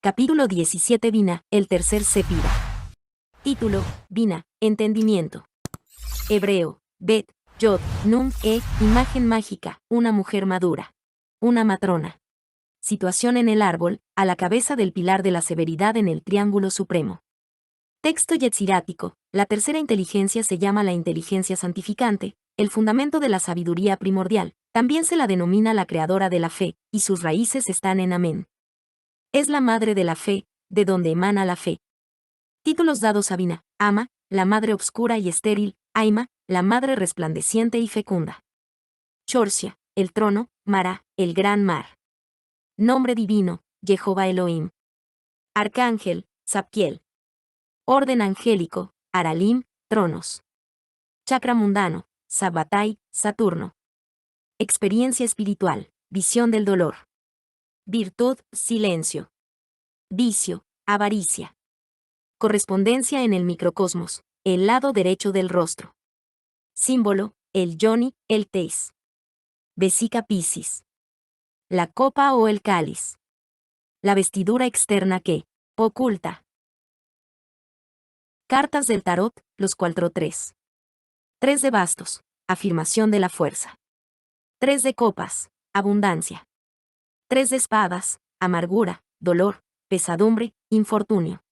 Capítulo 17 Bina, el tercer Sefira. Título, Bina, entendimiento. Hebreo, Bet, Yod, Nun, imagen mágica, una mujer madura. Una matrona. Situación en el árbol, a la cabeza del pilar de la severidad en el triángulo supremo. Texto yetzirático, la tercera inteligencia se llama la inteligencia santificante, el fundamento de la sabiduría primordial, también se la denomina la creadora de la fe, y sus raíces están en Amén. Es la madre de la fe, de donde emana la fe. Títulos dados a Bina, Ama, la madre obscura y estéril, Aima, la madre resplandeciente y fecunda. Chorcia, el trono, Mara, el gran mar. Nombre divino, Jehová Elohim. Arcángel, Zabkiel. Orden angélico, Aralim, tronos. Chakra mundano, Sabbatai, Saturno. Experiencia espiritual, visión del dolor. Virtud, silencio. Vicio, avaricia. Correspondencia en el microcosmos, el lado derecho del rostro. Símbolo, el yoni, el teis. Vesica piscis. La copa o el cáliz. La vestidura externa que oculta. Cartas del tarot, los 4-3. 3 de bastos, afirmación de la fuerza. 3 de copas, abundancia. 3 de espadas, amargura, dolor, pesadumbre, infortunio.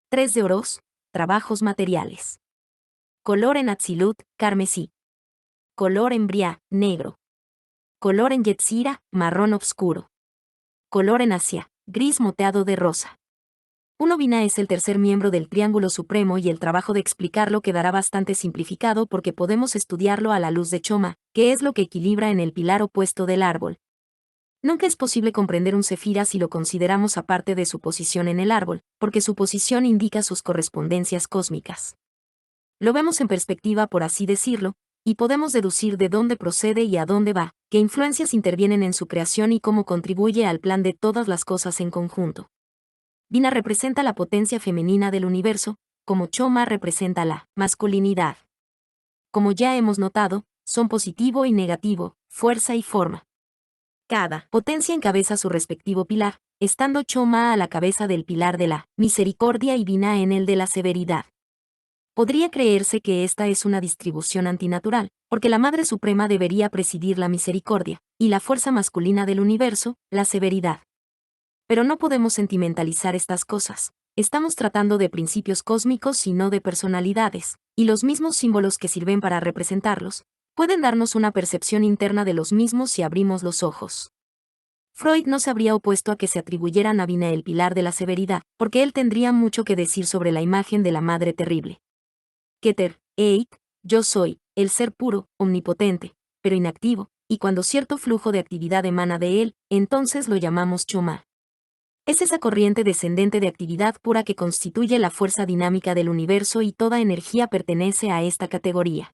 3 de oros, trabajos materiales. Color en Atzilut, carmesí. Color en Briá, negro. Color en Yetzira, marrón oscuro. Color en Asia, gris moteado de rosa. Bina es el tercer miembro del Triángulo Supremo y el trabajo de explicarlo quedará bastante simplificado porque podemos estudiarlo a la luz de Choma, que es lo que equilibra en el pilar opuesto del árbol. Nunca es posible comprender un Sefira si lo consideramos aparte de su posición en el árbol, porque su posición indica sus correspondencias cósmicas. Lo vemos en perspectiva, por así decirlo, y podemos deducir de dónde procede y a dónde va, qué influencias intervienen en su creación y cómo contribuye al plan de todas las cosas en conjunto. Bina representa la potencia femenina del universo, como Choma representa la masculinidad. Como ya hemos notado, son positivo y negativo, fuerza y forma. Cada potencia encabeza su respectivo pilar, estando Choma a la cabeza del pilar de la misericordia y Bina en el de la severidad. Podría creerse que esta es una distribución antinatural, porque la Madre Suprema debería presidir la misericordia, y la fuerza masculina del universo, la severidad. Pero no podemos sentimentalizar estas cosas. Estamos tratando de principios cósmicos y no de personalidades, y los mismos símbolos que sirven para representarlos, pueden darnos una percepción interna de los mismos si abrimos los ojos. Freud no se habría opuesto a que se atribuyeran a Bina el pilar de la severidad, porque él tendría mucho que decir sobre la imagen de la Madre Terrible. Keter, yo soy, el ser puro, omnipotente, pero inactivo, y cuando cierto flujo de actividad emana de él, entonces lo llamamos Choma. Es esa corriente descendente de actividad pura que constituye la fuerza dinámica del universo y toda energía pertenece a esta categoría.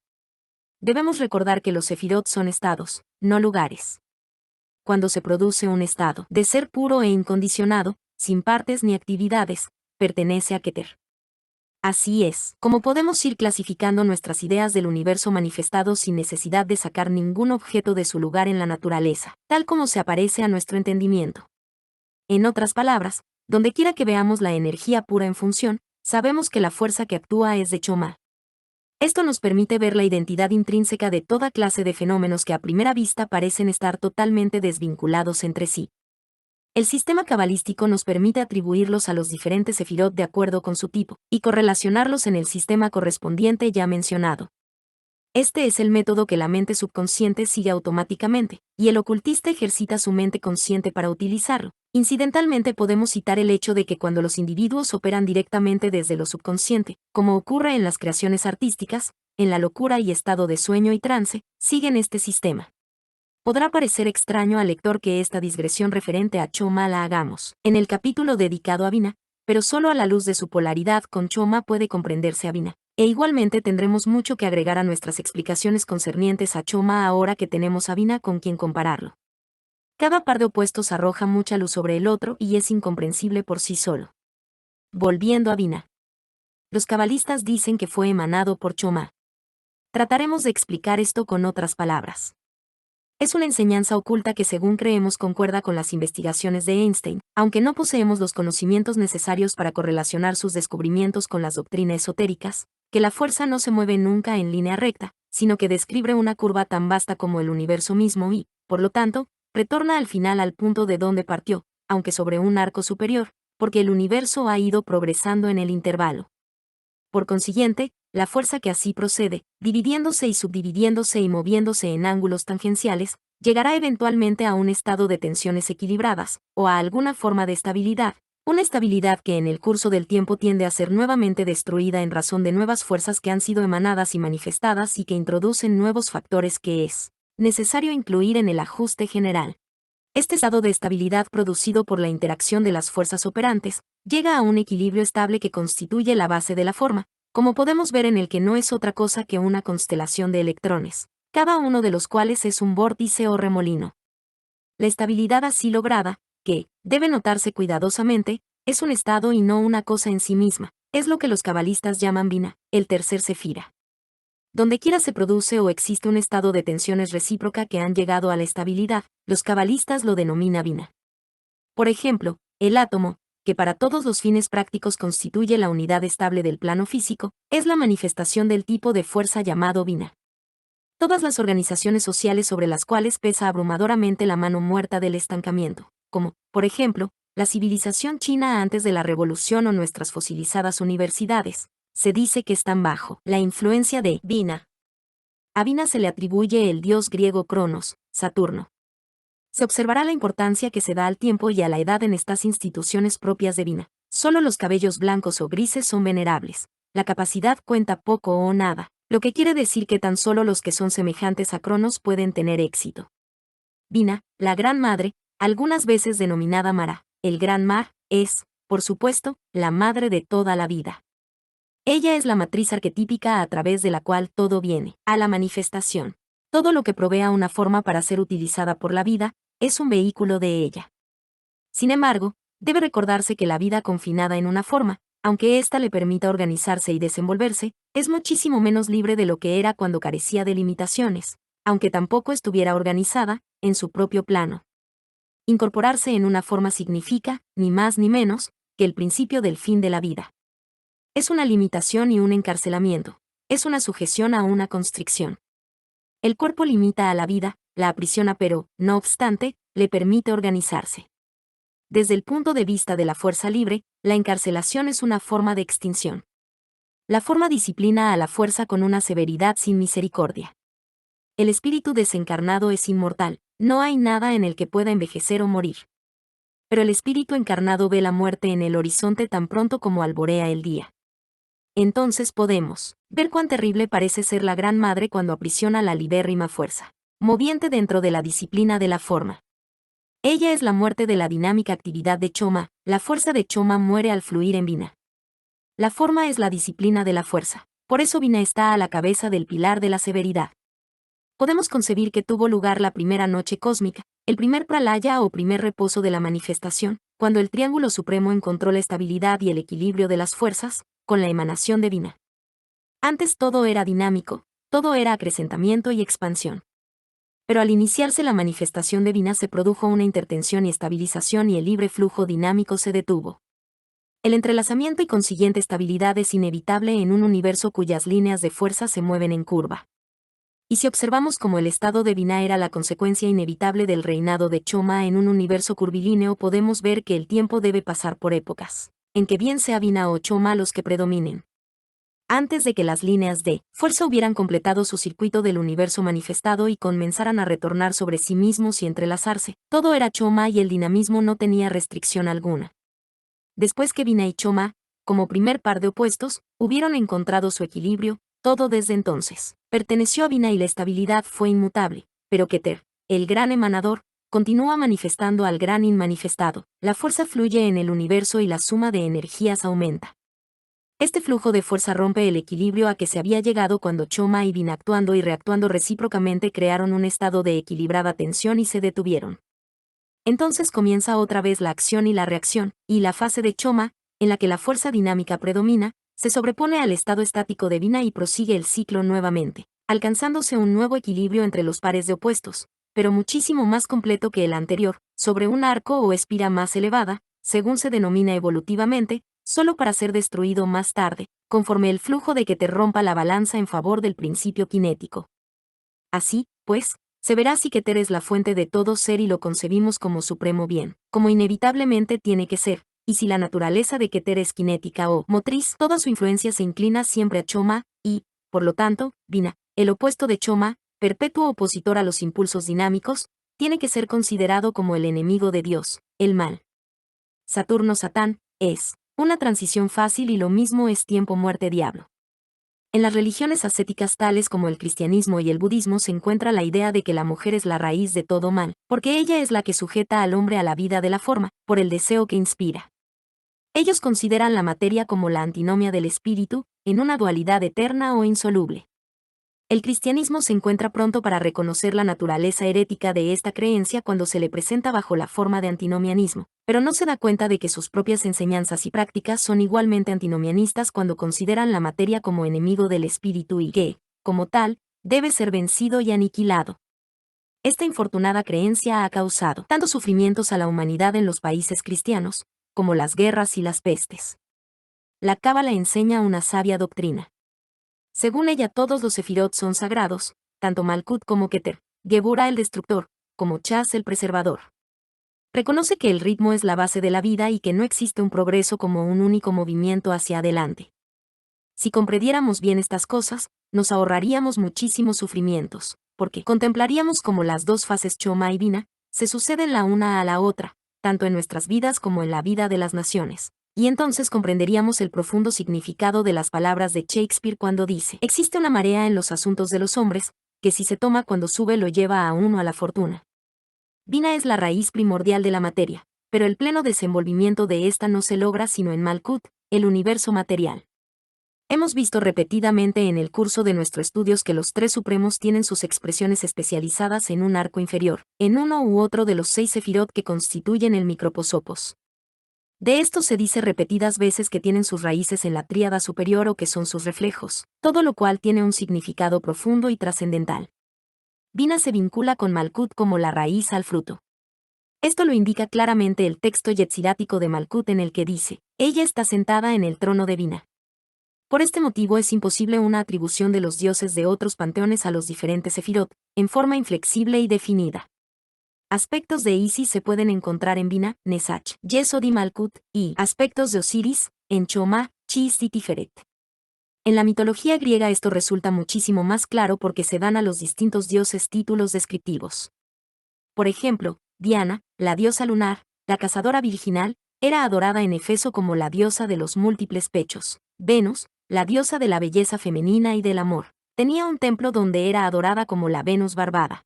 Debemos recordar que los sefirot son estados, no lugares. Cuando se produce un estado de ser puro e incondicionado, sin partes ni actividades, pertenece a Keter. Así es, como podemos ir clasificando nuestras ideas del universo manifestado sin necesidad de sacar ningún objeto de su lugar en la naturaleza, tal como se aparece a nuestro entendimiento. En otras palabras, donde quiera que veamos la energía pura en función, sabemos que la fuerza que actúa es de Choma. Esto nos permite ver la identidad intrínseca de toda clase de fenómenos que a primera vista parecen estar totalmente desvinculados entre sí. El sistema cabalístico nos permite atribuirlos a los diferentes sefirot de acuerdo con su tipo, y correlacionarlos en el sistema correspondiente ya mencionado. Este es el método que la mente subconsciente sigue automáticamente, y el ocultista ejercita su mente consciente para utilizarlo. Incidentalmente podemos citar el hecho de que cuando los individuos operan directamente desde lo subconsciente, como ocurre en las creaciones artísticas, en la locura y estado de sueño y trance, siguen este sistema. Podrá parecer extraño al lector que esta digresión referente a Choma la hagamos en el capítulo dedicado a Bina, pero solo a la luz de su polaridad con Choma puede comprenderse a Bina. E igualmente tendremos mucho que agregar a nuestras explicaciones concernientes a Choma ahora que tenemos a Bina con quien compararlo. Cada par de opuestos arroja mucha luz sobre el otro y es incomprensible por sí solo. Volviendo a Bina. Los cabalistas dicen que fue emanado por Choma. Trataremos de explicar esto con otras palabras. Es una enseñanza oculta que según creemos concuerda con las investigaciones de Einstein, aunque no poseemos los conocimientos necesarios para correlacionar sus descubrimientos con las doctrinas esotéricas, que la fuerza no se mueve nunca en línea recta, sino que describe una curva tan vasta como el universo mismo y, por lo tanto, retorna al final al punto de donde partió, aunque sobre un arco superior, porque el universo ha ido progresando en el intervalo. Por consiguiente, la fuerza que así procede, dividiéndose y subdividiéndose y moviéndose en ángulos tangenciales, llegará eventualmente a un estado de tensiones equilibradas, o a alguna forma de estabilidad, una estabilidad que en el curso del tiempo tiende a ser nuevamente destruida en razón de nuevas fuerzas que han sido emanadas y manifestadas y que introducen nuevos factores que es necesario incluir en el ajuste general. Este estado de estabilidad producido por la interacción de las fuerzas operantes, llega a un equilibrio estable que constituye la base de la forma, como podemos ver en el que no es otra cosa que una constelación de electrones, cada uno de los cuales es un vórtice o remolino. La estabilidad así lograda, que, debe notarse cuidadosamente, es un estado y no una cosa en sí misma, es lo que los cabalistas llaman Bina, el tercer sefira. Donde quiera se produce o existe un estado de tensiones recíproca que han llegado a la estabilidad, los cabalistas lo denominan Bina. Por ejemplo, el átomo, que para todos los fines prácticos constituye la unidad estable del plano físico, es la manifestación del tipo de fuerza llamado Bina. Todas las organizaciones sociales sobre las cuales pesa abrumadoramente la mano muerta del estancamiento, como, por ejemplo, la civilización china antes de la revolución o nuestras fosilizadas universidades, se dice que están bajo la influencia de Bina. A Bina se le atribuye el dios griego Cronos, Saturno. Se observará la importancia que se da al tiempo y a la edad en estas instituciones propias de Bina. Solo los cabellos blancos o grises son venerables. La capacidad cuenta poco o nada, lo que quiere decir que tan solo los que son semejantes a Cronos pueden tener éxito. Bina, la Gran Madre, algunas veces denominada Mara, el Gran Mar, es, por supuesto, la madre de toda la vida. Ella es la matriz arquetípica a través de la cual todo viene a la manifestación. Todo lo que provea una forma para ser utilizada por la vida, es un vehículo de ella. Sin embargo, debe recordarse que la vida confinada en una forma, aunque ésta le permita organizarse y desenvolverse, es muchísimo menos libre de lo que era cuando carecía de limitaciones, aunque tampoco estuviera organizada, en su propio plano. Incorporarse en una forma significa, ni más ni menos, que el principio del fin de la vida. Es una limitación y un encarcelamiento, es una sujeción a una constricción. El cuerpo limita a la vida, la aprisiona pero, no obstante, le permite organizarse. Desde el punto de vista de la fuerza libre, la encarcelación es una forma de extinción. La forma disciplina a la fuerza con una severidad sin misericordia. El espíritu desencarnado es inmortal, no hay nada en el que pueda envejecer o morir. Pero el espíritu encarnado ve la muerte en el horizonte tan pronto como alborea el día. Entonces podemos ver cuán terrible parece ser la Gran Madre cuando aprisiona la libérrima fuerza, moviente dentro de la disciplina de la forma. Ella es la muerte de la dinámica actividad de Choma, la fuerza de Choma muere al fluir en Bina. La forma es la disciplina de la fuerza, por eso Bina está a la cabeza del pilar de la severidad. Podemos concebir que tuvo lugar la primera noche cósmica, el primer pralaya o primer reposo de la manifestación, cuando el triángulo supremo encontró la estabilidad y el equilibrio de las fuerzas, con la emanación de Bina. Antes todo era dinámico, todo era acrecentamiento y expansión. Pero al iniciarse la manifestación de Bina se produjo una intertensión y estabilización y el libre flujo dinámico se detuvo. El entrelazamiento y consiguiente estabilidad es inevitable en un universo cuyas líneas de fuerza se mueven en curva. Y si observamos cómo el estado de Bina era la consecuencia inevitable del reinado de Choma en un universo curvilíneo, podemos ver que el tiempo debe pasar por épocas, en que bien sea Bina o Choma los que predominen. Antes de que las líneas de fuerza hubieran completado su circuito del universo manifestado y comenzaran a retornar sobre sí mismos y entrelazarse, todo era Choma y el dinamismo no tenía restricción alguna. Después que Bina y Choma, como primer par de opuestos, hubieron encontrado su equilibrio, todo desde entonces perteneció a Bina y la estabilidad fue inmutable, pero Keter, el gran emanador, continúa manifestando al gran inmanifestado, la fuerza fluye en el universo y la suma de energías aumenta. Este flujo de fuerza rompe el equilibrio a que se había llegado cuando Choma y Bina actuando y reactuando recíprocamente crearon un estado de equilibrada tensión y se detuvieron. Entonces comienza otra vez la acción y la reacción, y la fase de Choma, en la que la fuerza dinámica predomina, se sobrepone al estado estático de Bina y prosigue el ciclo nuevamente, alcanzándose un nuevo equilibrio entre los pares de opuestos, pero muchísimo más completo que el anterior, sobre un arco o espira más elevada, según se denomina evolutivamente, solo para ser destruido más tarde, conforme el flujo de Keter rompa la balanza en favor del principio cinético. Así, pues, se verá si Keter es la fuente de todo ser y lo concebimos como supremo bien, como inevitablemente tiene que ser, y si la naturaleza de Keter es cinética o motriz, toda su influencia se inclina siempre a Choma, y, por lo tanto, Binah, el opuesto de Choma, perpetuo opositor a los impulsos dinámicos, tiene que ser considerado como el enemigo de Dios, el mal. Saturno-Satán, es una transición fácil y lo mismo es tiempo-muerte-diablo. En las religiones ascéticas tales como el cristianismo y el budismo se encuentra la idea de que la mujer es la raíz de todo mal, porque ella es la que sujeta al hombre a la vida de la forma, por el deseo que inspira. Ellos consideran la materia como la antinomia del espíritu, en una dualidad eterna o insoluble. El cristianismo se encuentra pronto para reconocer la naturaleza herética de esta creencia cuando se le presenta bajo la forma de antinomianismo, pero no se da cuenta de que sus propias enseñanzas y prácticas son igualmente antinomianistas cuando consideran la materia como enemigo del espíritu y que, como tal, debe ser vencido y aniquilado. Esta infortunada creencia ha causado tantos sufrimientos a la humanidad en los países cristianos, como las guerras y las pestes. La Cábala enseña una sabia doctrina. Según ella todos los sefirot son sagrados, tanto Malkut como Keter, Geburah el destructor, como Chas el preservador. Reconoce que el ritmo es la base de la vida y que no existe un progreso como un único movimiento hacia adelante. Si comprendiéramos bien estas cosas, nos ahorraríamos muchísimos sufrimientos, porque contemplaríamos como las dos fases Choma y Binah se suceden la una a la otra, tanto en nuestras vidas como en la vida de las naciones. Y entonces comprenderíamos el profundo significado de las palabras de Shakespeare cuando dice: existe una marea en los asuntos de los hombres, que si se toma cuando sube lo lleva a uno a la fortuna. Binah es la raíz primordial de la materia, pero el pleno desenvolvimiento de esta no se logra sino en Malkut, el universo material. Hemos visto repetidamente en el curso de nuestros estudios que los tres supremos tienen sus expresiones especializadas en un arco inferior, en uno u otro de los 6 sefirot que constituyen el microposopos. De estos se dice repetidas veces que tienen sus raíces en la tríada superior o que son sus reflejos, todo lo cual tiene un significado profundo y trascendental. Binah se vincula con Malkut como la raíz al fruto. Esto lo indica claramente el texto yetzirático de Malkut en el que dice: ella está sentada en el trono de Binah. Por este motivo es imposible una atribución de los dioses de otros panteones a los diferentes sefirot, en forma inflexible y definida. Aspectos de Isis se pueden encontrar en Binah, Nesach, Yesod y Malkut, y aspectos de Osiris, en Choma, Chis y Tiferet. En la mitología griega esto resulta muchísimo más claro porque se dan a los distintos dioses títulos descriptivos. Por ejemplo, Diana, la diosa lunar, la cazadora virginal, era adorada en Éfeso como la diosa de los múltiples pechos. Venus, la diosa de la belleza femenina y del amor, tenía un templo donde era adorada como la Venus barbada.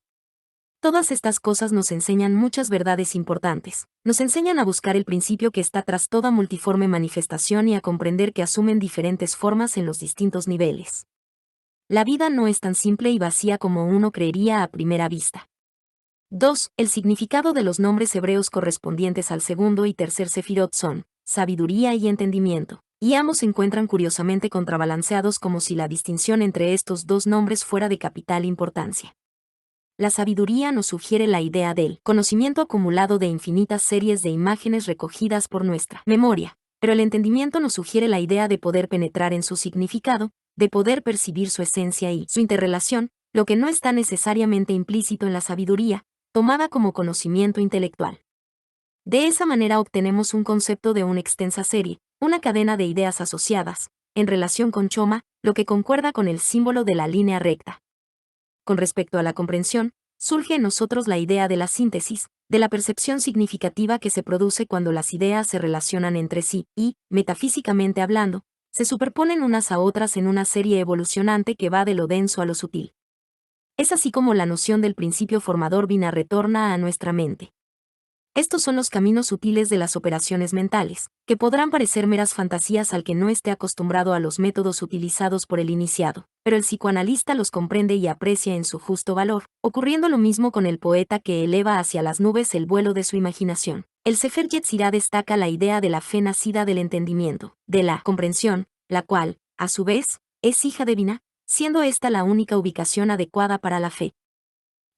Todas estas cosas nos enseñan muchas verdades importantes. Nos enseñan a buscar el principio que está tras toda multiforme manifestación y a comprender que asumen diferentes formas en los distintos niveles. La vida no es tan simple y vacía como uno creería a primera vista. 2. El significado de los nombres hebreos correspondientes al segundo y tercer sefirot son sabiduría y entendimiento, y ambos se encuentran curiosamente contrabalanceados como si la distinción entre estos dos nombres fuera de capital importancia. La sabiduría nos sugiere la idea del conocimiento acumulado de infinitas series de imágenes recogidas por nuestra memoria, pero el entendimiento nos sugiere la idea de poder penetrar en su significado, de poder percibir su esencia y su interrelación, lo que no está necesariamente implícito en la sabiduría, tomada como conocimiento intelectual. De esa manera obtenemos un concepto de una extensa serie, una cadena de ideas asociadas, en relación con Choma, lo que concuerda con el símbolo de la línea recta. Con respecto a la comprensión, surge en nosotros la idea de la síntesis, de la percepción significativa que se produce cuando las ideas se relacionan entre sí y, metafísicamente hablando, se superponen unas a otras en una serie evolucionante que va de lo denso a lo sutil. Es así como la noción del principio formador Binah retorna a nuestra mente. Estos son los caminos sutiles de las operaciones mentales, que podrán parecer meras fantasías al que no esté acostumbrado a los métodos utilizados por el iniciado, pero el psicoanalista los comprende y aprecia en su justo valor, ocurriendo lo mismo con el poeta que eleva hacia las nubes el vuelo de su imaginación. El Sefer Yetzirah destaca la idea de la fe nacida del entendimiento, de la comprensión, la cual, a su vez, es hija de Binah, siendo esta la única ubicación adecuada para la fe.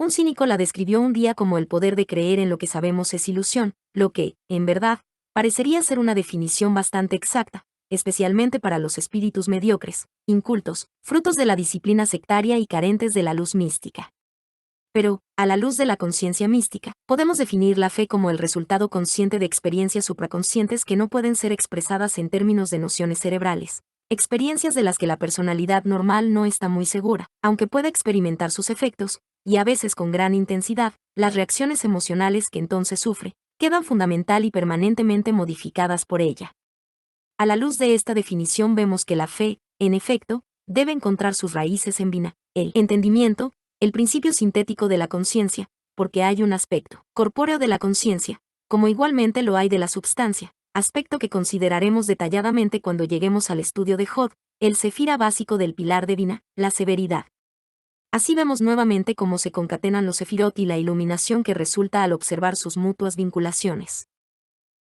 Un cínico la describió un día como el poder de creer en lo que sabemos es ilusión, lo que, en verdad, parecería ser una definición bastante exacta, especialmente para los espíritus mediocres, incultos, frutos de la disciplina sectaria y carentes de la luz mística. Pero, a la luz de la conciencia mística, podemos definir la fe como el resultado consciente de experiencias supraconscientes que no pueden ser expresadas en términos de nociones cerebrales, experiencias de las que la personalidad normal no está muy segura, aunque pueda experimentar sus efectos, y a veces con gran intensidad, las reacciones emocionales que entonces sufre, quedan fundamental y permanentemente modificadas por ella. A la luz de esta definición vemos que la fe, en efecto, debe encontrar sus raíces en Vina, el entendimiento, el principio sintético de la conciencia, porque hay un aspecto corpóreo de la conciencia, como igualmente lo hay de la substancia, aspecto que consideraremos detalladamente cuando lleguemos al estudio de Jod, el cefira básico del pilar de Vina, la severidad. Así vemos nuevamente cómo se concatenan los sefirot y la iluminación que resulta al observar sus mutuas vinculaciones.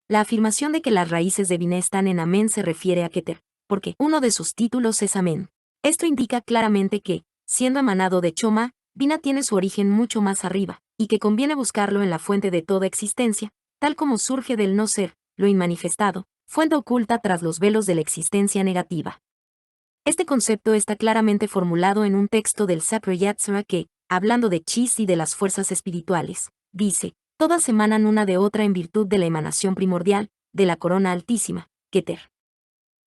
La afirmación de que las raíces de Biné están en Amén se refiere a Keter, porque uno de sus títulos es Amén. Esto indica claramente que, siendo emanado de Choma, Bina tiene su origen mucho más arriba, y que conviene buscarlo en la fuente de toda existencia, tal como surge del no ser, lo inmanifestado, fuente oculta tras los velos de la existencia negativa. Este concepto está claramente formulado en un texto del Sapro Yatzra que, hablando de Chis y de las fuerzas espirituales, dice: todas emanan una de otra en virtud de la emanación primordial, de la corona altísima, Keter.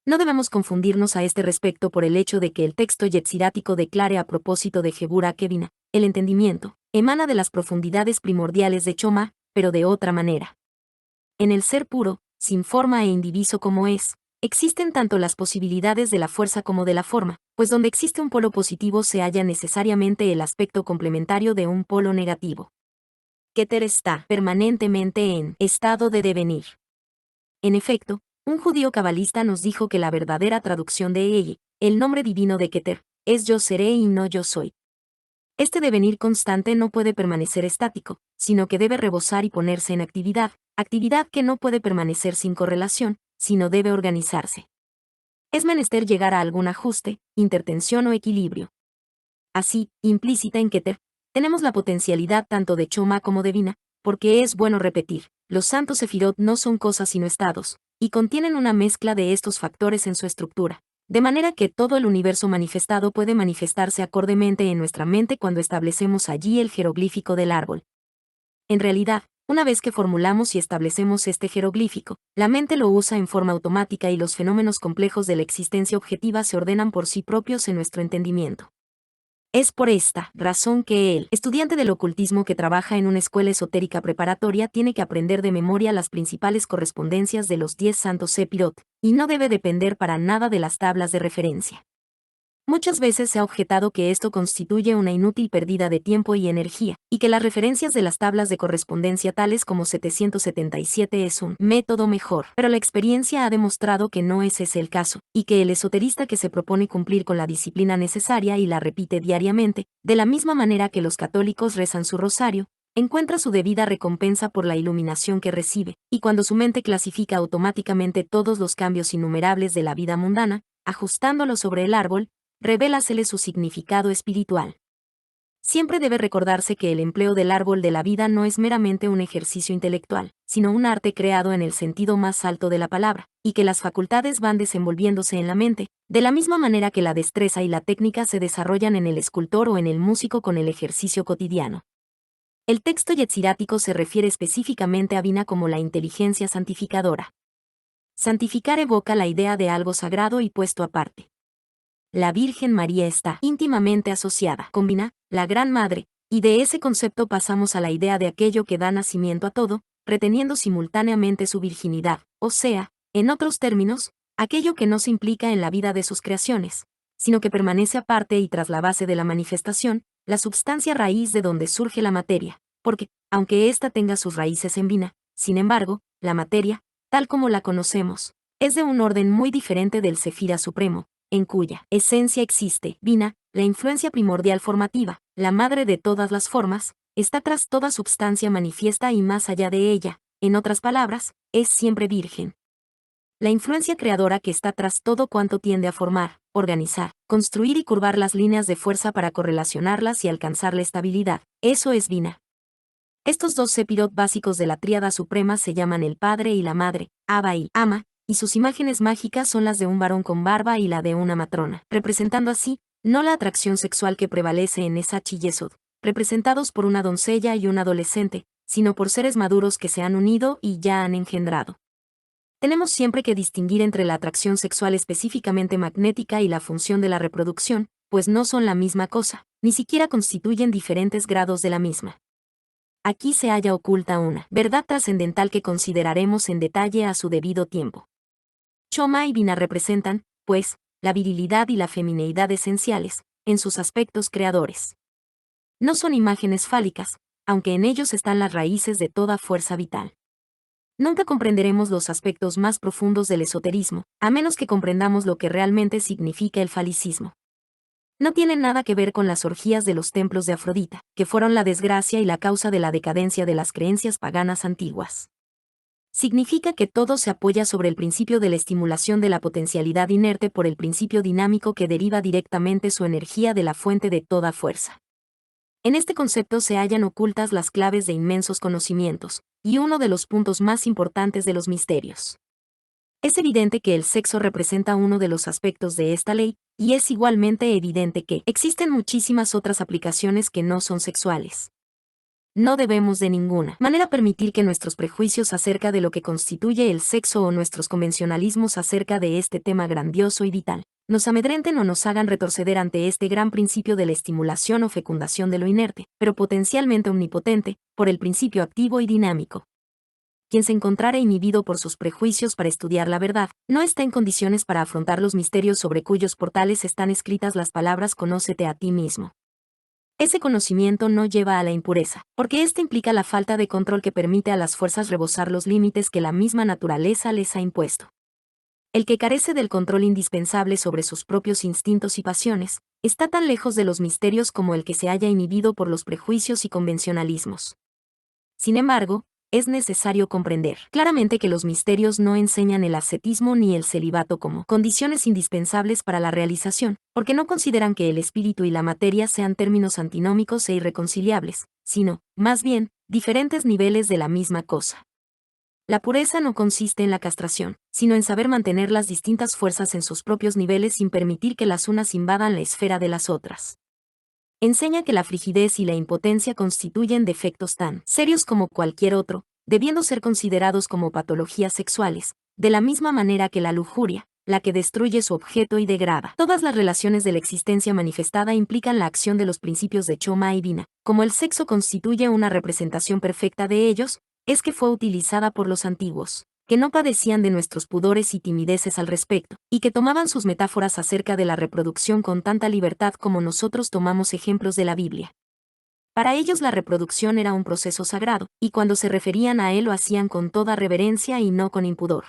No debemos confundirnos a este respecto por el hecho de que el texto yetzirático declare a propósito de Gebura Kevina, el entendimiento, emana de las profundidades primordiales de Choma, pero de otra manera. En el ser puro, sin forma e indiviso como es, existen tanto las posibilidades de la fuerza como de la forma, pues donde existe un polo positivo se halla necesariamente el aspecto complementario de un polo negativo. Keter está permanentemente en estado de devenir. En efecto, un judío cabalista nos dijo que la verdadera traducción de ella, el nombre divino de Keter, es yo seré y no yo soy. Este devenir constante no puede permanecer estático, sino que debe rebosar y ponerse en actividad, actividad que no puede permanecer sin correlación, sino debe organizarse. Es menester llegar a algún ajuste, intertensión o equilibrio. Así, implícita en Keter, tenemos la potencialidad tanto de Choma como de Bina, porque es bueno repetir, los santos sefirot no son cosas sino estados, y contienen una mezcla de estos factores en su estructura, de manera que todo el universo manifestado puede manifestarse acordemente en nuestra mente cuando establecemos allí el jeroglífico del árbol. En realidad, una vez que formulamos y establecemos este jeroglífico, la mente lo usa en forma automática y los fenómenos complejos de la existencia objetiva se ordenan por sí propios en nuestro entendimiento. Es por esta razón que el estudiante del ocultismo que trabaja en una escuela esotérica preparatoria tiene que aprender de memoria las principales correspondencias de los 10 santos Sepirot, y no debe depender para nada de las tablas de referencia. Muchas veces se ha objetado que esto constituye una inútil pérdida de tiempo y energía, y que las referencias de las tablas de correspondencia tales como 777 es un método mejor, pero la experiencia ha demostrado que no es ese el caso, y que el esoterista que se propone cumplir con la disciplina necesaria y la repite diariamente, de la misma manera que los católicos rezan su rosario, encuentra su debida recompensa por la iluminación que recibe, y cuando su mente clasifica automáticamente todos los cambios innumerables de la vida mundana, ajustándolo sobre el árbol, revélasele su significado espiritual. Siempre debe recordarse que el empleo del árbol de la vida no es meramente un ejercicio intelectual, sino un arte creado en el sentido más alto de la palabra, y que las facultades van desenvolviéndose en la mente, de la misma manera que la destreza y la técnica se desarrollan en el escultor o en el músico con el ejercicio cotidiano. El texto yetzirático se refiere específicamente a Bina como la inteligencia santificadora. Santificar evoca la idea de algo sagrado y puesto aparte. La Virgen María está íntimamente asociada con Bina, la Gran Madre, y de ese concepto pasamos a la idea de aquello que da nacimiento a todo, reteniendo simultáneamente su virginidad, o sea, en otros términos, aquello que no se implica en la vida de sus creaciones, sino que permanece aparte y tras la base de la manifestación, la substancia raíz de donde surge la materia, porque, aunque ésta tenga sus raíces en Bina, sin embargo, la materia, tal como la conocemos, es de un orden muy diferente del Sefira Supremo, en cuya esencia existe, Bina, la influencia primordial formativa, la madre de todas las formas, está tras toda substancia manifiesta y más allá de ella, en otras palabras, es siempre virgen. La influencia creadora que está tras todo cuanto tiende a formar, organizar, construir y curvar las líneas de fuerza para correlacionarlas y alcanzar la estabilidad. Eso es Binah. Estos dos Sepirot básicos de la tríada suprema se llaman el padre y la madre, Abba y Ama, y sus imágenes mágicas son las de un varón con barba y la de una matrona, representando así, no la atracción sexual que prevalece en Esach y Yesod, representados por una doncella y un adolescente, sino por seres maduros que se han unido y ya han engendrado. Tenemos siempre que distinguir entre la atracción sexual específicamente magnética y la función de la reproducción, pues no son la misma cosa, ni siquiera constituyen diferentes grados de la misma. Aquí se halla oculta una verdad trascendental que consideraremos en detalle a su debido tiempo. Choma y Binah representan, pues, la virilidad y la femineidad esenciales, en sus aspectos creadores. No son imágenes fálicas, aunque en ellos están las raíces de toda fuerza vital. Nunca comprenderemos los aspectos más profundos del esoterismo, a menos que comprendamos lo que realmente significa el falicismo. No tienen nada que ver con las orgías de los templos de Afrodita, que fueron la desgracia y la causa de la decadencia de las creencias paganas antiguas. Significa que todo se apoya sobre el principio de la estimulación de la potencialidad inerte por el principio dinámico que deriva directamente su energía de la fuente de toda fuerza. En este concepto se hallan ocultas las claves de inmensos conocimientos, y uno de los puntos más importantes de los misterios. Es evidente que el sexo representa uno de los aspectos de esta ley, y es igualmente evidente que existen muchísimas otras aplicaciones que no son sexuales. No debemos de ninguna manera permitir que nuestros prejuicios acerca de lo que constituye el sexo o nuestros convencionalismos acerca de este tema grandioso y vital, nos amedrenten o nos hagan retroceder ante este gran principio de la estimulación o fecundación de lo inerte, pero potencialmente omnipotente, por el principio activo y dinámico. Quien se encontrara inhibido por sus prejuicios para estudiar la verdad, no está en condiciones para afrontar los misterios sobre cuyos portales están escritas las palabras «Conócete a ti mismo». Ese conocimiento no lleva a la impureza, porque éste implica la falta de control que permite a las fuerzas rebosar los límites que la misma naturaleza les ha impuesto. El que carece del control indispensable sobre sus propios instintos y pasiones, está tan lejos de los misterios como el que se haya inhibido por los prejuicios y convencionalismos. Sin embargo, es necesario comprender claramente que los misterios no enseñan el ascetismo ni el celibato como condiciones indispensables para la realización, porque no consideran que el espíritu y la materia sean términos antinómicos e irreconciliables, sino, más bien, diferentes niveles de la misma cosa. La pureza no consiste en la castración, sino en saber mantener las distintas fuerzas en sus propios niveles sin permitir que las unas invadan la esfera de las otras. Enseña que la frigidez y la impotencia constituyen defectos tan serios como cualquier otro, debiendo ser considerados como patologías sexuales, de la misma manera que la lujuria, la que destruye su objeto y degrada. Todas las relaciones de la existencia manifestada implican la acción de los principios de Choma y Binah. Como el sexo constituye una representación perfecta de ellos, es que fue utilizada por los antiguos, que no padecían de nuestros pudores y timideces al respecto, y que tomaban sus metáforas acerca de la reproducción con tanta libertad como nosotros tomamos ejemplos de la Biblia. Para ellos la reproducción era un proceso sagrado, y cuando se referían a él lo hacían con toda reverencia y no con impudor.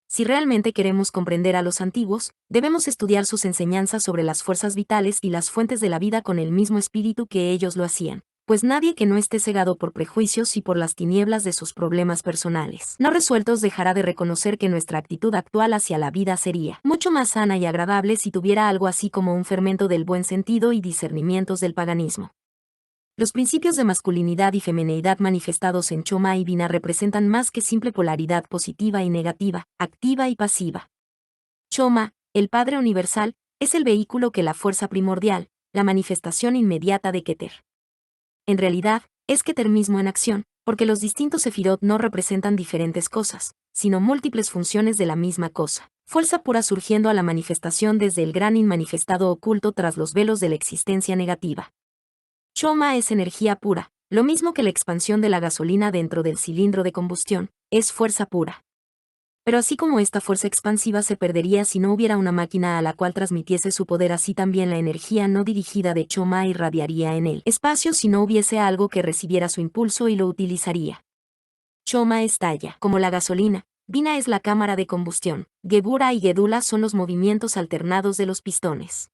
Si realmente queremos comprender a los antiguos, debemos estudiar sus enseñanzas sobre las fuerzas vitales y las fuentes de la vida con el mismo espíritu que ellos lo hacían, pues nadie que no esté cegado por prejuicios y por las tinieblas de sus problemas personales no resueltos dejará de reconocer que nuestra actitud actual hacia la vida sería mucho más sana y agradable si tuviera algo así como un fermento del buen sentido y discernimientos del paganismo. Los principios de masculinidad y femineidad manifestados en Choma y Binah representan más que simple polaridad positiva y negativa, activa y pasiva. Choma, el Padre Universal, es el vehículo que la fuerza primordial, la manifestación inmediata de Keter. En realidad, es Keter mismo en acción, porque los distintos sefirot no representan diferentes cosas, sino múltiples funciones de la misma cosa. Fuerza pura surgiendo a la manifestación desde el gran inmanifestado oculto tras los velos de la existencia negativa. Choma es energía pura, lo mismo que la expansión de la gasolina dentro del cilindro de combustión, es fuerza pura. Pero así como esta fuerza expansiva se perdería si no hubiera una máquina a la cual transmitiese su poder, así también la energía no dirigida de Choma irradiaría en el espacio si no hubiese algo que recibiera su impulso y lo utilizaría. Choma estalla, como la gasolina, Binah es la cámara de combustión, Gebura y Gedula son los movimientos alternados de los pistones.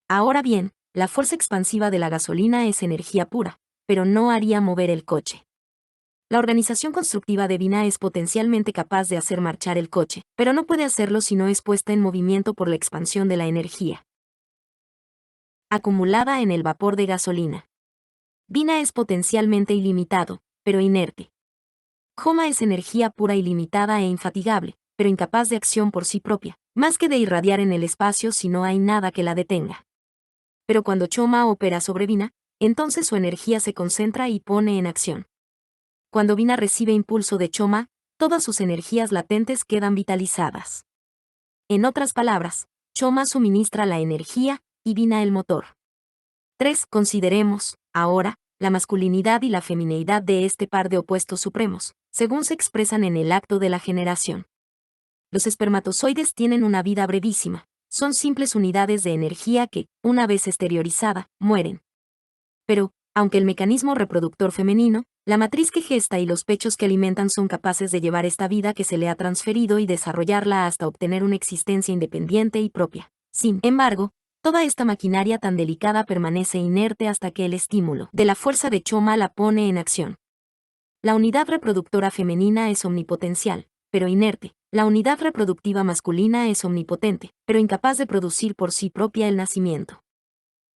Ahora bien, la fuerza expansiva de la gasolina es energía pura, pero no haría mover el coche. La organización constructiva de Binah es potencialmente capaz de hacer marchar el coche, pero no puede hacerlo si no es puesta en movimiento por la expansión de la energía acumulada en el vapor de gasolina. Binah es potencialmente ilimitado, pero inerte. Homa es energía pura ilimitada e infatigable, pero incapaz de acción por sí propia, más que de irradiar en el espacio si no hay nada que la detenga. Pero cuando Choma opera sobre Binah, entonces su energía se concentra y pone en acción. Cuando Binah recibe impulso de Choma, todas sus energías latentes quedan vitalizadas. En otras palabras, Choma suministra la energía y Binah el motor. 3. Consideremos, ahora, la masculinidad y la femineidad de este par de opuestos supremos, según se expresan en el acto de la generación. Los espermatozoides tienen una vida brevísima, son simples unidades de energía que, una vez exteriorizada, mueren. Pero, aunque el mecanismo reproductor femenino, la matriz que gesta y los pechos que alimentan son capaces de llevar esta vida que se le ha transferido y desarrollarla hasta obtener una existencia independiente y propia. Sin embargo, toda esta maquinaria tan delicada permanece inerte hasta que el estímulo de la fuerza de Choma la pone en acción. La unidad reproductora femenina es omnipotencial, pero inerte. La unidad reproductiva masculina es omnipotente, pero incapaz de producir por sí propia el nacimiento.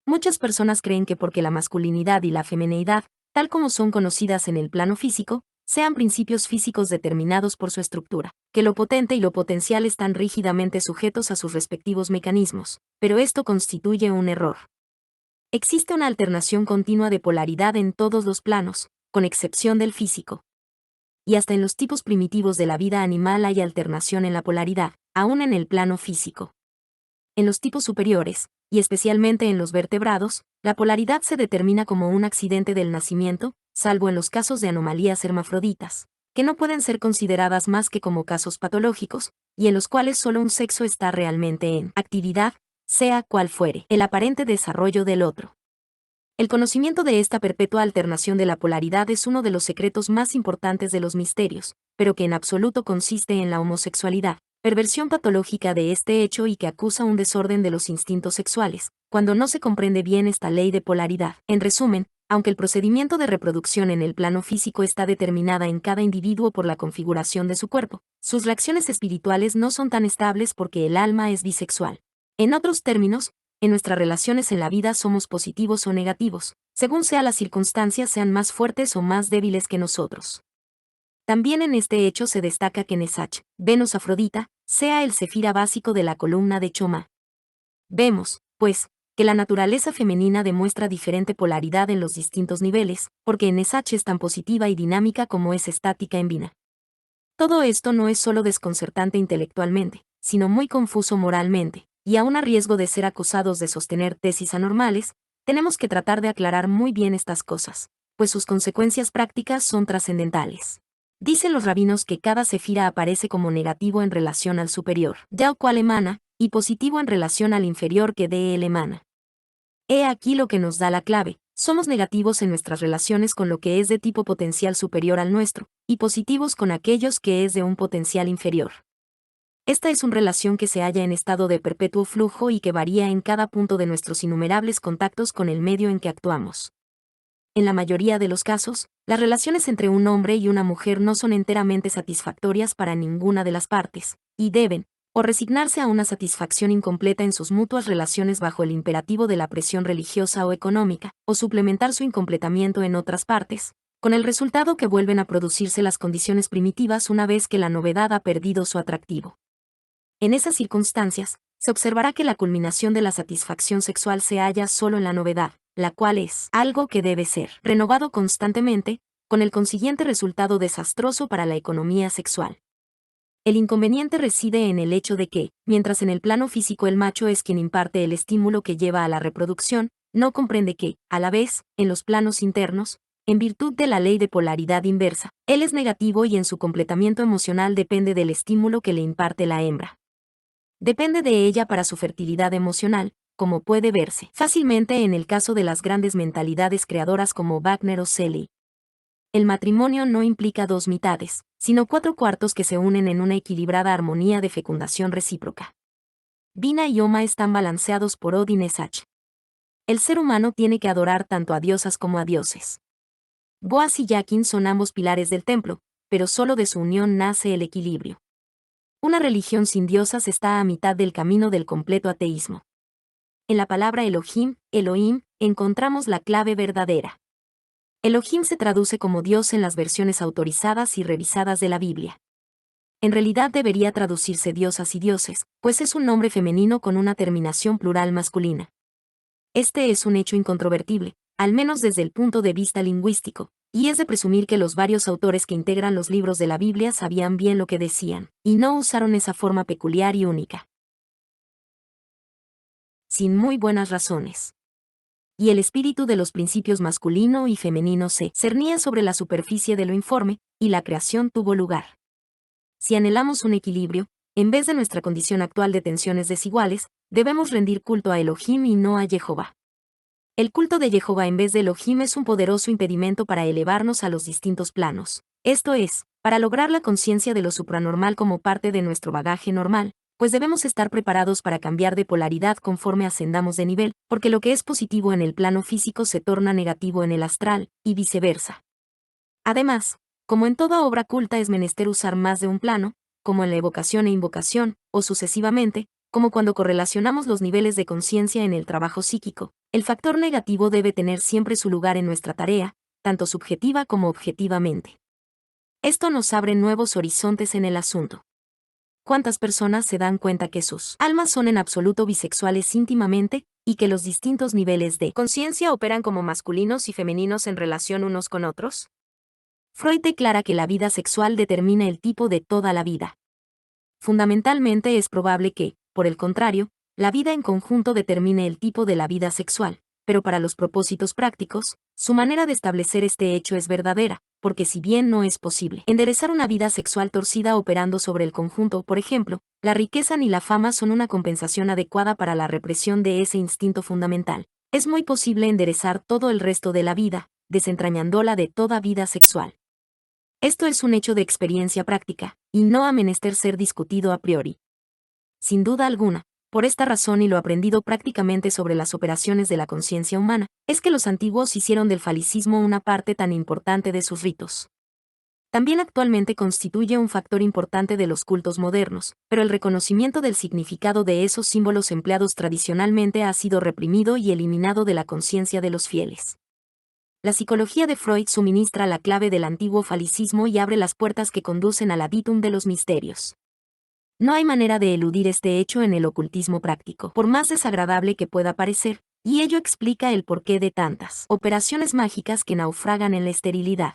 Muchas personas creen que porque la masculinidad y la femineidad, tal como son conocidas en el plano físico, sean principios físicos determinados por su estructura, que lo potente y lo potencial están rígidamente sujetos a sus respectivos mecanismos, pero esto constituye un error. Existe una alternación continua de polaridad en todos los planos, con excepción del físico. Y hasta en los tipos primitivos de la vida animal hay alternación en la polaridad, aún en el plano físico. En los tipos superiores, y especialmente en los vertebrados, la polaridad se determina como un accidente del nacimiento, salvo en los casos de anomalías hermafroditas, que no pueden ser consideradas más que como casos patológicos, y en los cuales solo un sexo está realmente en actividad, sea cual fuere el aparente desarrollo del otro. El conocimiento de esta perpetua alternación de la polaridad es uno de los secretos más importantes de los misterios, pero que en absoluto consiste en la homosexualidad, perversión patológica de este hecho y que acusa un desorden de los instintos sexuales, cuando no se comprende bien esta ley de polaridad. En resumen, aunque el procedimiento de reproducción en el plano físico está determinada en cada individuo por la configuración de su cuerpo, sus reacciones espirituales no son tan estables porque el alma es bisexual. En otros términos, en nuestras relaciones en la vida somos positivos o negativos, según sea las circunstancias sean más fuertes o más débiles que nosotros. También en este hecho se destaca que Nesach, Venus Afrodita, sea el cefira básico de la columna de Choma. Vemos, pues, que la naturaleza femenina demuestra diferente polaridad en los distintos niveles, porque en Nesach es tan positiva y dinámica como es estática en Binah. Todo esto no es solo desconcertante intelectualmente, sino muy confuso moralmente, y aún a riesgo de ser acusados de sostener tesis anormales, tenemos que tratar de aclarar muy bien estas cosas, pues sus consecuencias prácticas son trascendentales. Dicen los rabinos que cada sefira aparece como negativo en relación al superior, del cual emana, y positivo en relación al inferior que de él emana. He aquí lo que nos da la clave: somos negativos en nuestras relaciones con lo que es de tipo potencial superior al nuestro, y positivos con aquellos que es de un potencial inferior. Esta es una relación que se halla en estado de perpetuo flujo y que varía en cada punto de nuestros innumerables contactos con el medio en que actuamos. En la mayoría de los casos, las relaciones entre un hombre y una mujer no son enteramente satisfactorias para ninguna de las partes, y deben, o resignarse a una satisfacción incompleta en sus mutuas relaciones bajo el imperativo de la presión religiosa o económica, o suplementar su incompletamiento en otras partes, con el resultado que vuelven a producirse las condiciones primitivas una vez que la novedad ha perdido su atractivo. En esas circunstancias, se observará que la culminación de la satisfacción sexual se halla solo en la novedad, la cual es algo que debe ser renovado constantemente, con el consiguiente resultado desastroso para la economía sexual. El inconveniente reside en el hecho de que, mientras en el plano físico el macho es quien imparte el estímulo que lleva a la reproducción, no comprende que, a la vez, en los planos internos, en virtud de la ley de polaridad inversa, él es negativo y en su completamiento emocional depende del estímulo que le imparte la hembra. Depende de ella para su fertilidad emocional, como puede verse fácilmente en el caso de las grandes mentalidades creadoras como Wagner o Shelley. El matrimonio no implica dos mitades, sino 4/4 que se unen en una equilibrada armonía de fecundación recíproca. Binah y Homa están balanceados por Od y Nesach. El ser humano tiene que adorar tanto a diosas como a dioses. Boaz y Yaquín son ambos pilares del templo, pero solo de su unión nace el equilibrio. Una religión sin diosas está a mitad del camino del completo ateísmo. En la palabra Elohim, Elohim, encontramos la clave verdadera. Elohim se traduce como Dios en las versiones autorizadas y revisadas de la Biblia. En realidad debería traducirse diosas y dioses, pues es un nombre femenino con una terminación plural masculina. Este es un hecho incontrovertible, al menos desde el punto de vista lingüístico, y es de presumir que los varios autores que integran los libros de la Biblia sabían bien lo que decían, y no usaron esa forma peculiar y única. Sin muy buenas razones. Y el espíritu de los principios masculino y femenino se cernía sobre la superficie de lo informe, y la creación tuvo lugar. Si anhelamos un equilibrio, en vez de nuestra condición actual de tensiones desiguales, debemos rendir culto a Elohim y no a Jehová. El culto de Jehová en vez de Elohim es un poderoso impedimento para elevarnos a los distintos planos. Esto es, para lograr la conciencia de lo supranormal como parte de nuestro bagaje normal, pues debemos estar preparados para cambiar de polaridad conforme ascendamos de nivel, porque lo que es positivo en el plano físico se torna negativo en el astral, y viceversa. Además, como en toda obra culta es menester usar más de un plano, como en la evocación e invocación, o sucesivamente, como cuando correlacionamos los niveles de conciencia en el trabajo psíquico, el factor negativo debe tener siempre su lugar en nuestra tarea, tanto subjetiva como objetivamente. Esto nos abre nuevos horizontes en el asunto. ¿Cuántas personas se dan cuenta que sus almas son en absoluto bisexuales íntimamente, y que los distintos niveles de conciencia operan como masculinos y femeninos en relación unos con otros? Freud declara que la vida sexual determina el tipo de toda la vida. Fundamentalmente es probable que, por el contrario, la vida en conjunto determine el tipo de la vida sexual, pero para los propósitos prácticos, su manera de establecer este hecho es verdadera, porque si bien no es posible enderezar una vida sexual torcida operando sobre el conjunto, por ejemplo, la riqueza ni la fama son una compensación adecuada para la represión de ese instinto fundamental, es muy posible enderezar todo el resto de la vida, desentrañándola de toda vida sexual. Esto es un hecho de experiencia práctica, y no ha menester ser discutido a priori. Sin duda alguna, por esta razón y lo aprendido prácticamente sobre las operaciones de la conciencia humana, es que los antiguos hicieron del falicismo una parte tan importante de sus ritos. También actualmente constituye un factor importante de los cultos modernos, pero el reconocimiento del significado de esos símbolos empleados tradicionalmente ha sido reprimido y eliminado de la conciencia de los fieles. La psicología de Freud suministra la clave del antiguo falicismo y abre las puertas que conducen al adytum de los misterios. No hay manera de eludir este hecho en el ocultismo práctico, por más desagradable que pueda parecer, y ello explica el porqué de tantas operaciones mágicas que naufragan en la esterilidad.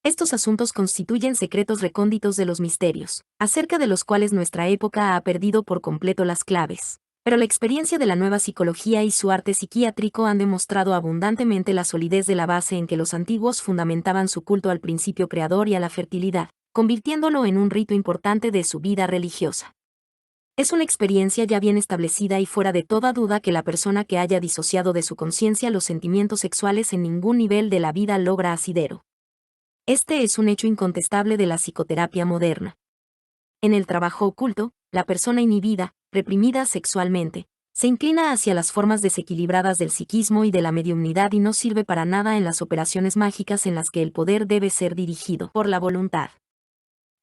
Estos asuntos constituyen secretos recónditos de los misterios, acerca de los cuales nuestra época ha perdido por completo las claves. Pero la experiencia de la nueva psicología y su arte psiquiátrico han demostrado abundantemente la solidez de la base en que los antiguos fundamentaban su culto al principio creador y a la fertilidad, convirtiéndolo en un rito importante de su vida religiosa. Es una experiencia ya bien establecida y fuera de toda duda que la persona que haya disociado de su conciencia los sentimientos sexuales en ningún nivel de la vida logra asidero. Este es un hecho incontestable de la psicoterapia moderna. En el trabajo oculto, la persona inhibida, reprimida sexualmente, se inclina hacia las formas desequilibradas del psiquismo y de la mediumnidad y no sirve para nada en las operaciones mágicas en las que el poder debe ser dirigido por la voluntad.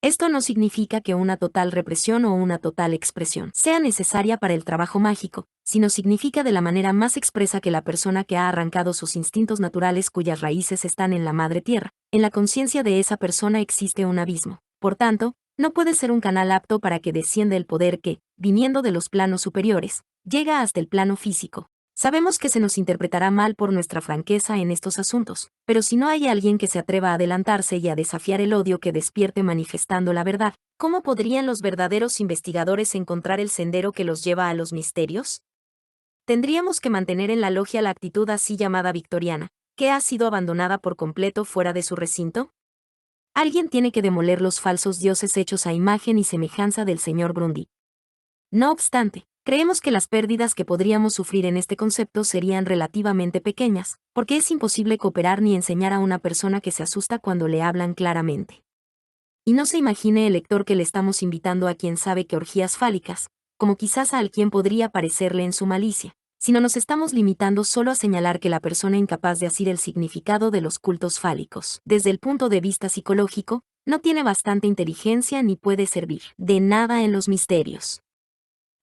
Esto no significa que una total represión o una total expresión sea necesaria para el trabajo mágico, sino significa de la manera más expresa que la persona que ha arrancado sus instintos naturales cuyas raíces están en la madre tierra, en la conciencia de esa persona existe un abismo. Por tanto, no puede ser un canal apto para que descienda el poder que, viniendo de los planos superiores, llega hasta el plano físico. Sabemos que se nos interpretará mal por nuestra franqueza en estos asuntos, pero si no hay alguien que se atreva a adelantarse y a desafiar el odio que despierte manifestando la verdad, ¿cómo podrían los verdaderos investigadores encontrar el sendero que los lleva a los misterios? Tendríamos que mantener en la logia la actitud así llamada victoriana, que ha sido abandonada por completo fuera de su recinto. Alguien tiene que demoler los falsos dioses hechos a imagen y semejanza del señor Grundy. No obstante, creemos que las pérdidas que podríamos sufrir en este concepto serían relativamente pequeñas, porque es imposible cooperar ni enseñar a una persona que se asusta cuando le hablan claramente. Y no se imagine el lector que le estamos invitando a quien sabe que orgías fálicas, como quizás a alguien podría parecerle en su malicia, sino nos estamos limitando solo a señalar que la persona incapaz de asir el significado de los cultos fálicos, desde el punto de vista psicológico, no tiene bastante inteligencia ni puede servir de nada en los misterios.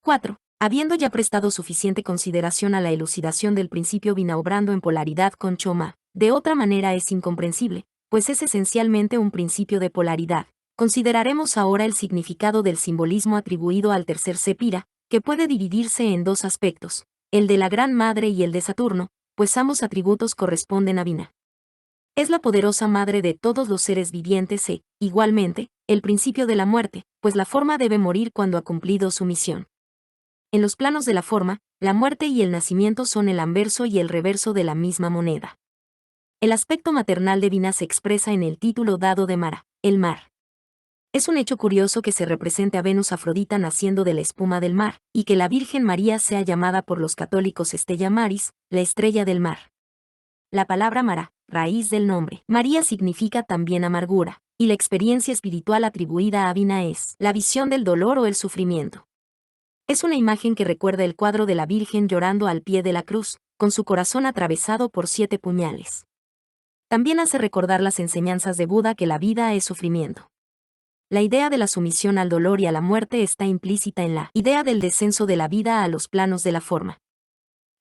4. Habiendo ya prestado suficiente consideración a la elucidación del principio Vina obrando en polaridad con Choma, de otra manera es incomprensible, pues es esencialmente un principio de polaridad. Consideraremos ahora el significado del simbolismo atribuido al tercer Sepira, que puede dividirse en dos aspectos, el de la Gran Madre y el de Saturno, pues ambos atributos corresponden a Vina. Es la poderosa madre de todos los seres vivientes e, igualmente, el principio de la muerte, pues la forma debe morir cuando ha cumplido su misión. En los planos de la forma, la muerte y el nacimiento son el anverso y el reverso de la misma moneda. El aspecto maternal de Vina se expresa en el título dado de Mara, el mar. Es un hecho curioso que se represente a Venus Afrodita naciendo de la espuma del mar, y que la Virgen María sea llamada por los católicos Stella Maris, la estrella del mar. La palabra Mara, raíz del nombre María, significa también amargura, y la experiencia espiritual atribuida a Vina es la visión del dolor o el sufrimiento. Es una imagen que recuerda el cuadro de la Virgen llorando al pie de la cruz, con su corazón atravesado por 7 puñales. También hace recordar las enseñanzas de Buda que la vida es sufrimiento. La idea de la sumisión al dolor y a la muerte está implícita en la idea del descenso de la vida a los planos de la forma.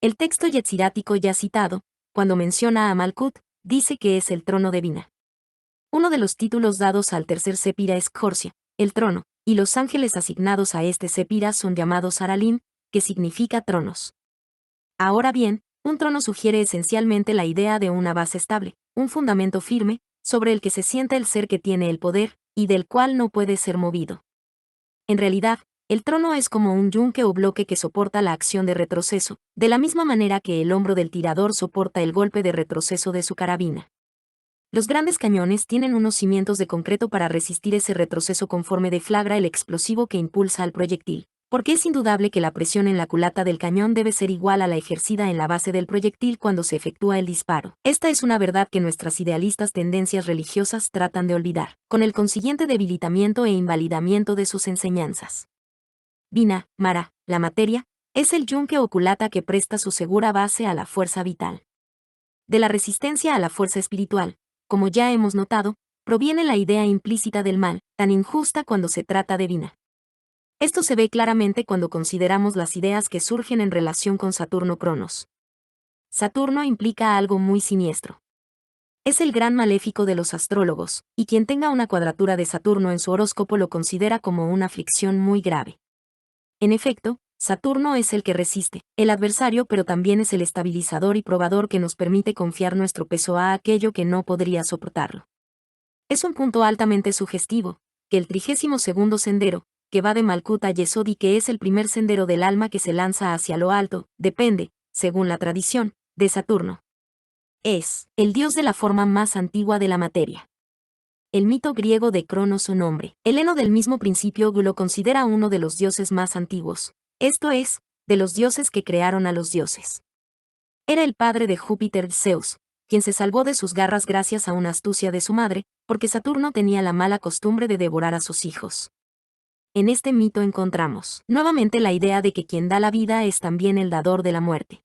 El texto yetzirático ya citado, cuando menciona a Malkut, dice que es el trono de Vina. Uno de los títulos dados al tercer Sepira es Khorsia, el trono, y los ángeles asignados a este Sepira son llamados Aralim, que significa tronos. Ahora bien, un trono sugiere esencialmente la idea de una base estable, un fundamento firme, sobre el que se sienta el ser que tiene el poder, y del cual no puede ser movido. En realidad, el trono es como un yunque o bloque que soporta la acción de retroceso, de la misma manera que el hombro del tirador soporta el golpe de retroceso de su carabina. Los grandes cañones tienen unos cimientos de concreto para resistir ese retroceso conforme deflagra el explosivo que impulsa al proyectil, porque es indudable que la presión en la culata del cañón debe ser igual a la ejercida en la base del proyectil cuando se efectúa el disparo. Esta es una verdad que nuestras idealistas tendencias religiosas tratan de olvidar, con el consiguiente debilitamiento e invalidamiento de sus enseñanzas. Vina, Mara, la materia, es el yunque o culata que presta su segura base a la fuerza vital. De la resistencia a la fuerza espiritual, como ya hemos notado, proviene la idea implícita del mal, tan injusta cuando se trata de Vina. Esto se ve claramente cuando consideramos las ideas que surgen en relación con Saturno-Cronos. Saturno implica algo muy siniestro. Es el gran maléfico de los astrólogos, y quien tenga una cuadratura de Saturno en su horóscopo lo considera como una aflicción muy grave. En efecto, Saturno es el que resiste, el adversario, pero también es el estabilizador y probador que nos permite confiar nuestro peso a aquello que no podría soportarlo. Es un punto altamente sugestivo, que el 32º sendero, que va de Malkut a Yesod y que es el primer sendero del alma que se lanza hacia lo alto, depende, según la tradición, de Saturno. Es el dios de la forma más antigua de la materia. El mito griego de Cronos o nombre, heleno del mismo principio, lo considera uno de los dioses más antiguos, esto es, de los dioses que crearon a los dioses. Era el padre de Júpiter, Zeus, quien se salvó de sus garras gracias a una astucia de su madre, porque Saturno tenía la mala costumbre de devorar a sus hijos. En este mito encontramos nuevamente la idea de que quien da la vida es también el dador de la muerte.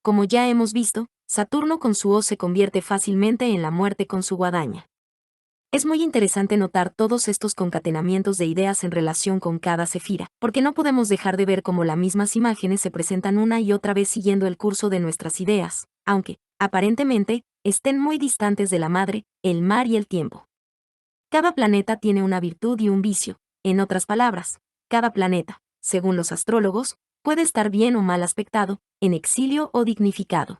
Como ya hemos visto, Saturno con su hoz se convierte fácilmente en la muerte con su guadaña. Es muy interesante notar todos estos concatenamientos de ideas en relación con cada sefira, porque no podemos dejar de ver cómo las mismas imágenes se presentan una y otra vez siguiendo el curso de nuestras ideas, aunque, aparentemente, estén muy distantes de la madre, el mar y el tiempo. Cada planeta tiene una virtud y un vicio. En otras palabras, cada planeta, según los astrólogos, puede estar bien o mal aspectado, en exilio o dignificado.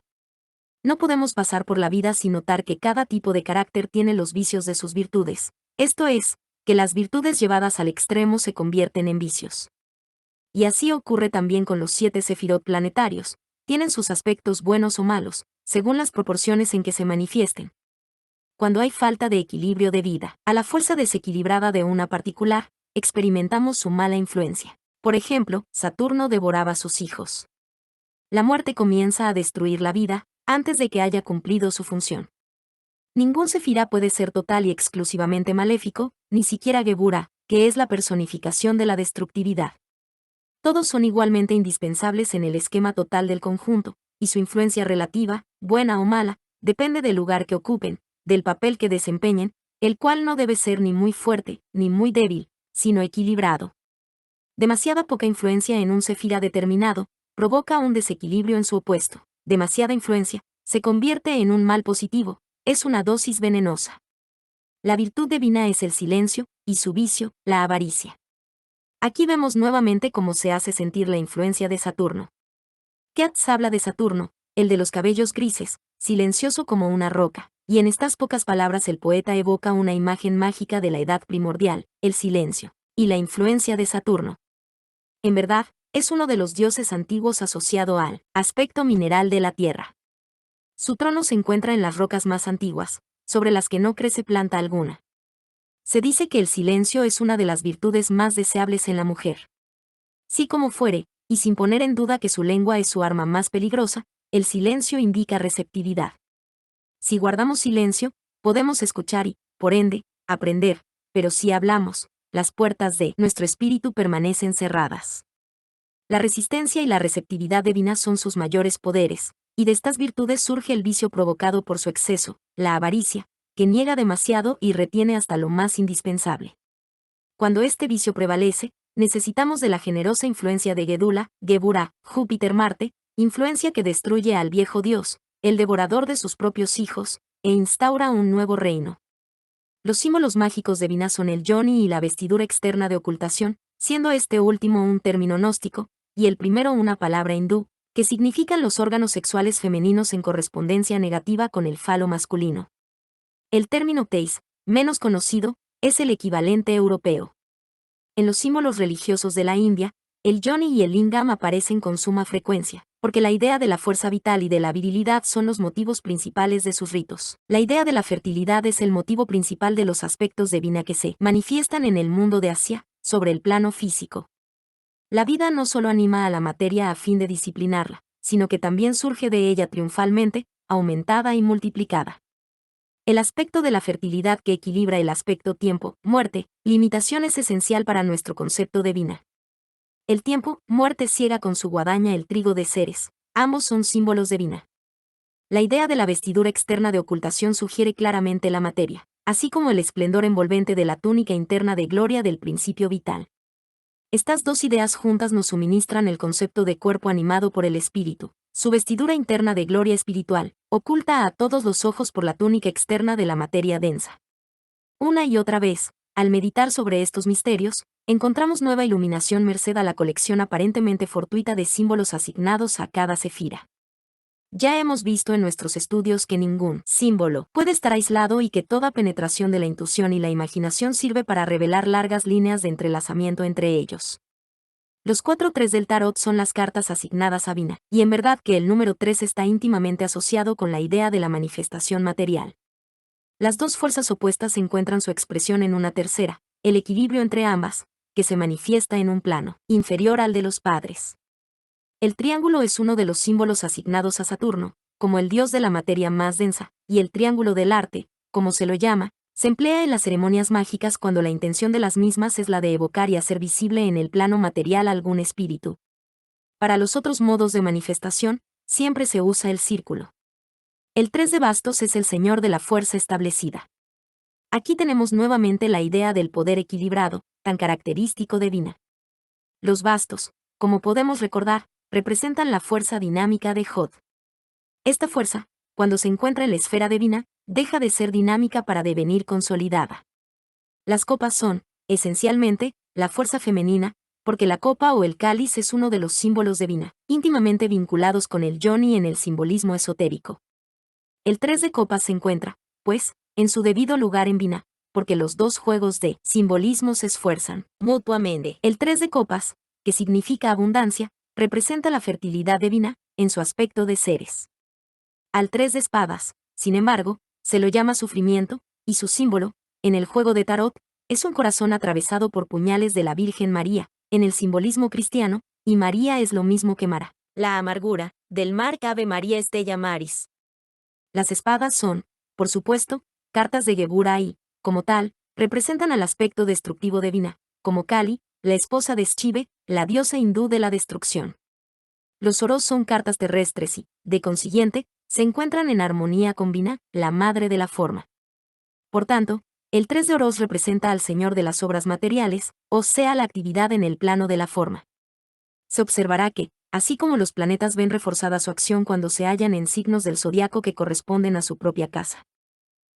No podemos pasar por la vida sin notar que cada tipo de carácter tiene los vicios de sus virtudes, esto es, que las virtudes llevadas al extremo se convierten en vicios. Y así ocurre también con los 7 sefirot planetarios, tienen sus aspectos buenos o malos, según las proporciones en que se manifiesten. Cuando hay falta de equilibrio de vida, a la fuerza desequilibrada de una particular, experimentamos su mala influencia. Por ejemplo, Saturno devoraba a sus hijos. La muerte comienza a destruir la vida, antes de que haya cumplido su función. Ningún sefirá puede ser total y exclusivamente maléfico, ni siquiera Gebura, que es la personificación de la destructividad. Todos son igualmente indispensables en el esquema total del conjunto, y su influencia relativa, buena o mala, depende del lugar que ocupen, del papel que desempeñen, el cual no debe ser ni muy fuerte, ni muy débil, sino equilibrado. Demasiada poca influencia en un cefira determinado provoca un desequilibrio en su opuesto. Demasiada influencia se convierte en un mal positivo, es una dosis venenosa. La virtud divina es el silencio, y su vicio, la avaricia. Aquí vemos nuevamente cómo se hace sentir la influencia de Saturno. Keats habla de Saturno, el de los cabellos grises, silencioso como una roca, y en estas pocas palabras el poeta evoca una imagen mágica de la edad primordial, el silencio, y la influencia de Saturno. En verdad, es uno de los dioses antiguos asociado al aspecto mineral de la tierra. Su trono se encuentra en las rocas más antiguas, sobre las que no crece planta alguna. Se dice que el silencio es una de las virtudes más deseables en la mujer. Sí como fuere, y sin poner en duda que su lengua es su arma más peligrosa, el silencio indica receptividad. Si guardamos silencio, podemos escuchar y, por ende, aprender, pero si hablamos, las puertas de nuestro espíritu permanecen cerradas. La resistencia y la receptividad divina son sus mayores poderes, y de estas virtudes surge el vicio provocado por su exceso, la avaricia, que niega demasiado y retiene hasta lo más indispensable. Cuando este vicio prevalece, necesitamos de la generosa influencia de Gedula, Geburah, Júpiter-Marte, influencia que destruye al viejo dios, el devorador de sus propios hijos, e instaura un nuevo reino. Los símbolos mágicos de Vina son el yoni y la vestidura externa de ocultación, siendo este último un término gnóstico, y el primero una palabra hindú, que significan los órganos sexuales femeninos en correspondencia negativa con el falo masculino. El término teis, menos conocido, es el equivalente europeo. En los símbolos religiosos de la India, el yoni y el lingam aparecen con suma frecuencia, porque la idea de la fuerza vital y de la virilidad son los motivos principales de sus ritos. La idea de la fertilidad es el motivo principal de los aspectos de Vina que se manifiestan en el mundo de Asia, sobre el plano físico. La vida no solo anima a la materia a fin de disciplinarla, sino que también surge de ella triunfalmente, aumentada y multiplicada. El aspecto de la fertilidad que equilibra el aspecto tiempo-muerte, limitación es esencial para nuestro concepto de Vina. El tiempo-muerte ciega con su guadaña el trigo de Ceres, ambos son símbolos de Vina. La idea de la vestidura externa de ocultación sugiere claramente la materia, así como el esplendor envolvente de la túnica interna de gloria del principio vital. Estas dos ideas juntas nos suministran el concepto de cuerpo animado por el espíritu. Su vestidura interna de gloria espiritual, oculta a todos los ojos por la túnica externa de la materia densa. Una y otra vez, al meditar sobre estos misterios, encontramos nueva iluminación merced a la colección aparentemente fortuita de símbolos asignados a cada cefira. Ya hemos visto en nuestros estudios que ningún símbolo puede estar aislado y que toda penetración de la intuición y la imaginación sirve para revelar largas líneas de entrelazamiento entre ellos. Los 4-3 del tarot son las cartas asignadas a Vina, y en verdad que el número 3 está íntimamente asociado con la idea de la manifestación material. Las dos fuerzas opuestas encuentran su expresión en una tercera, el equilibrio entre ambas, que se manifiesta en un plano inferior al de los padres. El triángulo es uno de los símbolos asignados a Saturno, como el dios de la materia más densa, y el triángulo del arte, como se lo llama, se emplea en las ceremonias mágicas cuando la intención de las mismas es la de evocar y hacer visible en el plano material algún espíritu. Para los otros modos de manifestación, siempre se usa el círculo. El 3 de bastos es el señor de la fuerza establecida. Aquí tenemos nuevamente la idea del poder equilibrado, tan característico de Vina. Los bastos, como podemos recordar, representan la fuerza dinámica de Jod. Esta fuerza, cuando se encuentra en la esfera de Vina, deja de ser dinámica para devenir consolidada. Las copas son, esencialmente, la fuerza femenina, porque la copa o el cáliz es uno de los símbolos de Vina, íntimamente vinculados con el yoni en el simbolismo esotérico. El 3 de copas se encuentra, pues, en su debido lugar en Vina, porque los dos juegos de simbolismo se esfuerzan mutuamente. El 3 de copas, que significa abundancia, representa la fertilidad divina, en su aspecto de Ceres. Al 3 de espadas, sin embargo, se lo llama sufrimiento, y su símbolo, en el juego de tarot, es un corazón atravesado por puñales de la Virgen María, en el simbolismo cristiano, y María es lo mismo que Mara, la amargura, del mar Ave María Estella Maris. Las espadas son, por supuesto, cartas de Geburah y, como tal, representan al aspecto destructivo de Vina, como Kali, la esposa de Shiva, la diosa hindú de la destrucción. Los oros son cartas terrestres y, de consiguiente, se encuentran en armonía con Vina, la madre de la forma. Por tanto, el 3 de oros representa al señor de las obras materiales, o sea, la actividad en el plano de la forma. Se observará que, así como los planetas ven reforzada su acción cuando se hallan en signos del zodiaco que corresponden a su propia casa.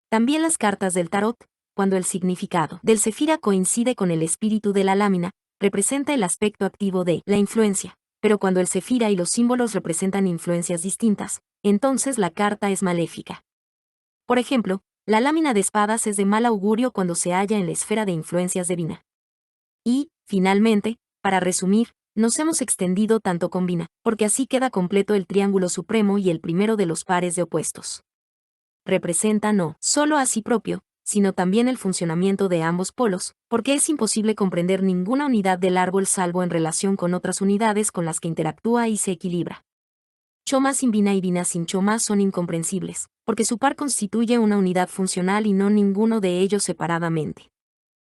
También las cartas del tarot, cuando el significado del cefira coincide con el espíritu de la lámina, representa el aspecto activo de la influencia, pero cuando el cefira y los símbolos representan influencias distintas, entonces la carta es maléfica. Por ejemplo, la lámina de espadas es de mal augurio cuando se halla en la esfera de influencias divina. Y, finalmente, para resumir, nos hemos extendido tanto con Vina, porque así queda completo el triángulo supremo y el primero de los pares de opuestos. Representa no solo a sí propio, sino también el funcionamiento de ambos polos, porque es imposible comprender ninguna unidad del árbol salvo en relación con otras unidades con las que interactúa y se equilibra. Choma sin Vina y Vina sin Choma son incomprensibles, porque su par constituye una unidad funcional y no ninguno de ellos separadamente.